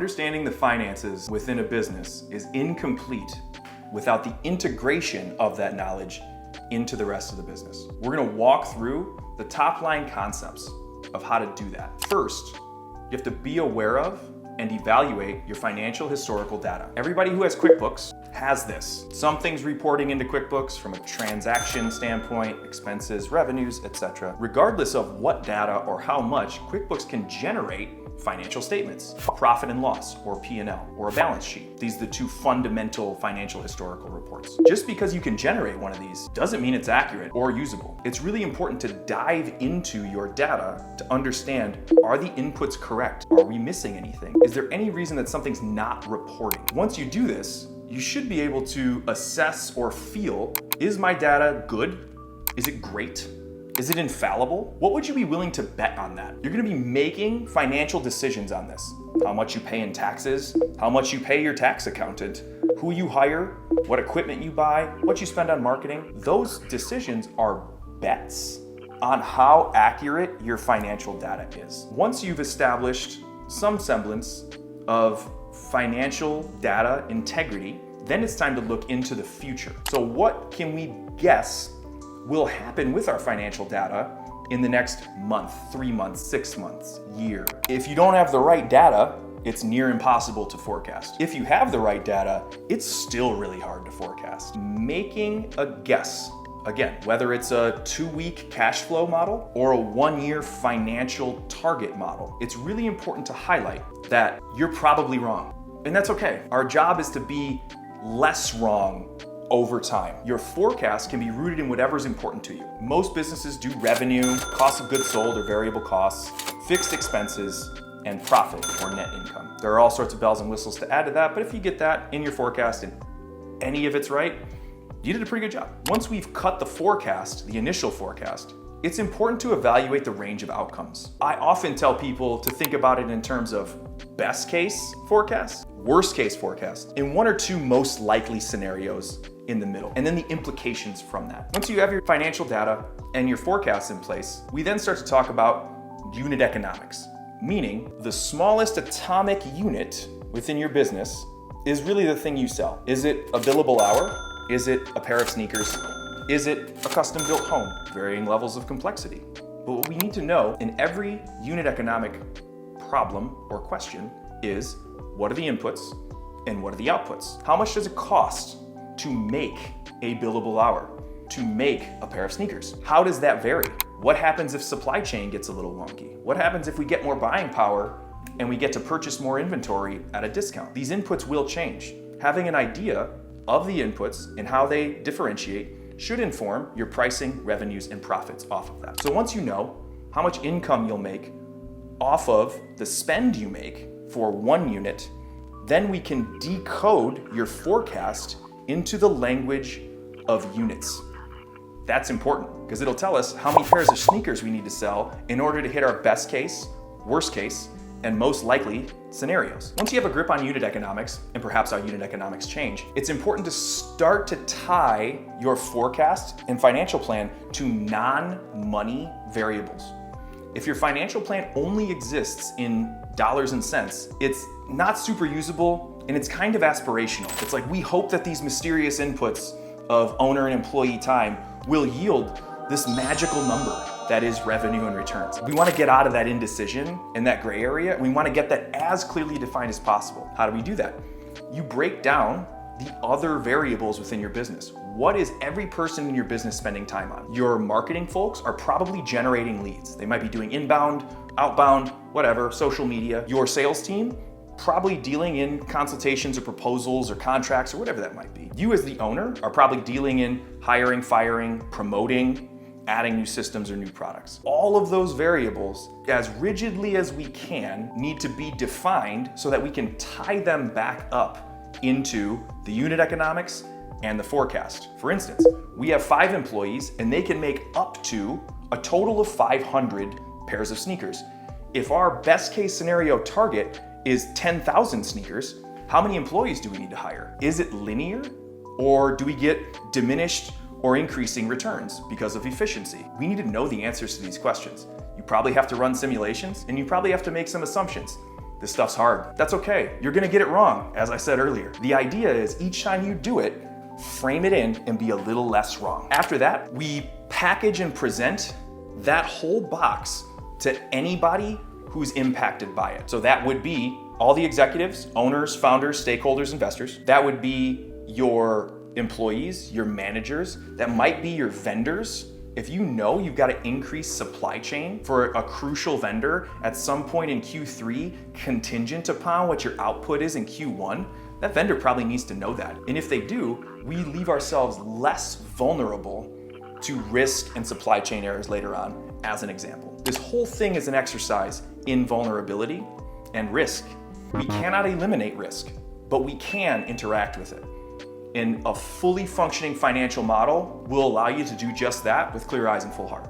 Understanding the finances within a business is incomplete without the integration of that knowledge into the rest of the business. We're gonna walk through the top line concepts of how to do that. First, you have to be aware of and evaluate your financial historical data. Everybody who has QuickBooks has this. Some things reporting into QuickBooks from a transaction standpoint, expenses, revenues, etc. Regardless of what data or how much, QuickBooks can generate financial statements, a profit and loss, or P&L, or a balance sheet. These are the two fundamental financial historical reports. Just because you can generate one of these doesn't mean it's accurate or usable. It's really important to dive into your data to understand, are the inputs correct? Are we missing anything? Is there any reason that something's not reporting? Once you do this, you should be able to assess or feel, is my data good? Is it great? Is it infallible? What would you be willing to bet on that? You're gonna be making financial decisions on this. How much you pay in taxes, how much you pay your tax accountant, who you hire, what equipment you buy, what you spend on marketing. Those decisions are bets on how accurate your financial data is. Once you've established some semblance of financial data integrity, then it's time to look into the future. So what can we guess will happen with our financial data in the next month, 3 months, 6 months, year? If you don't have the right data, it's near impossible to forecast. If you have the right data, it's still really hard to forecast. Making a guess, again, whether it's a 2-week cash flow model or a 1-year financial target model, it's really important to highlight that you're probably wrong. And that's okay. Our job is to be less wrong over time. Your forecast can be rooted in whatever's important to you. Most businesses do revenue, cost of goods sold or variable costs, fixed expenses, and profit or net income. There are all sorts of bells and whistles to add to that, but if you get that in your forecast and any of it's right, you did a pretty good job. Once we've cut the forecast, the initial forecast, it's important to evaluate the range of outcomes. I often tell people to think about it in terms of best case forecast, worst case forecast, and 1 or 2 most likely scenarios in the middle, and then the implications from that. Once you have your financial data and your forecasts in place, we then start to talk about unit economics, meaning the smallest atomic unit within your business is really the thing you sell. Is it a billable hour? Is it a pair of sneakers? Is it a custom built home? Varying levels of complexity. But what we need to know in every unit economic problem or question is, what are the inputs and what are the outputs? How much does it cost to make a billable hour, to make a pair of sneakers? How does that vary? What happens if supply chain gets a little wonky? What happens if we get more buying power and we get to purchase more inventory at a discount? These inputs will change. Having an idea of the inputs and how they differentiate should inform your pricing, revenues, and profits off of that. So once you know how much income you'll make off of the spend you make for 1 unit, then we can decode your forecast into the language of units. That's important because it'll tell us how many pairs of sneakers we need to sell in order to hit our best case, worst case, and most likely scenarios. Once you have a grip on unit economics, and perhaps how unit economics change, it's important to start to tie your forecast and financial plan to non-money variables. If your financial plan only exists in dollars and cents, it's not super usable and it's kind of aspirational. It's like we hope that these mysterious inputs of owner and employee time will yield this magical number that is revenue and returns. We want to get out of that indecision and that gray area. We want to get that as clearly defined as possible. How do we do that? You break down the other variables within your business. What is every person in your business spending time on? Your marketing folks are probably generating leads. They might be doing inbound, outbound, whatever, social media. Your sales team, probably dealing in consultations or proposals or contracts or whatever that might be. You as the owner are probably dealing in hiring, firing, promoting, adding new systems or new products. All of those variables, as rigidly as we can, need to be defined so that we can tie them back up into the unit economics and the forecast. For instance, we have 5 employees and they can make up to a total of 500 pairs of sneakers. If our best case scenario target is 10,000 sneakers, how many employees do we need to hire? Is it linear, or do we get diminished or increasing returns because of efficiency? We need to know the answers to these questions. You probably have to run simulations and you probably have to make some assumptions. this stuff's hard. That's okay. You're gonna get it wrong, as I said earlier. The idea is each time you do it, frame it in and be a little less wrong. After that, we package and present that whole box to anybody who's impacted by it. So that would be all the executives, owners, founders, stakeholders, investors. That would be your employees, your managers. That might be your vendors. If you know you've got to increase supply chain for a crucial vendor at some point in Q3, contingent upon what your output is in Q1, that vendor probably needs to know that. And if they do, we leave ourselves less vulnerable to risk and supply chain errors later on, as an example. This whole thing is an exercise in vulnerability and risk. We cannot eliminate risk, but we can interact with it. And a fully functioning financial model will allow you to do just that with clear eyes and full heart.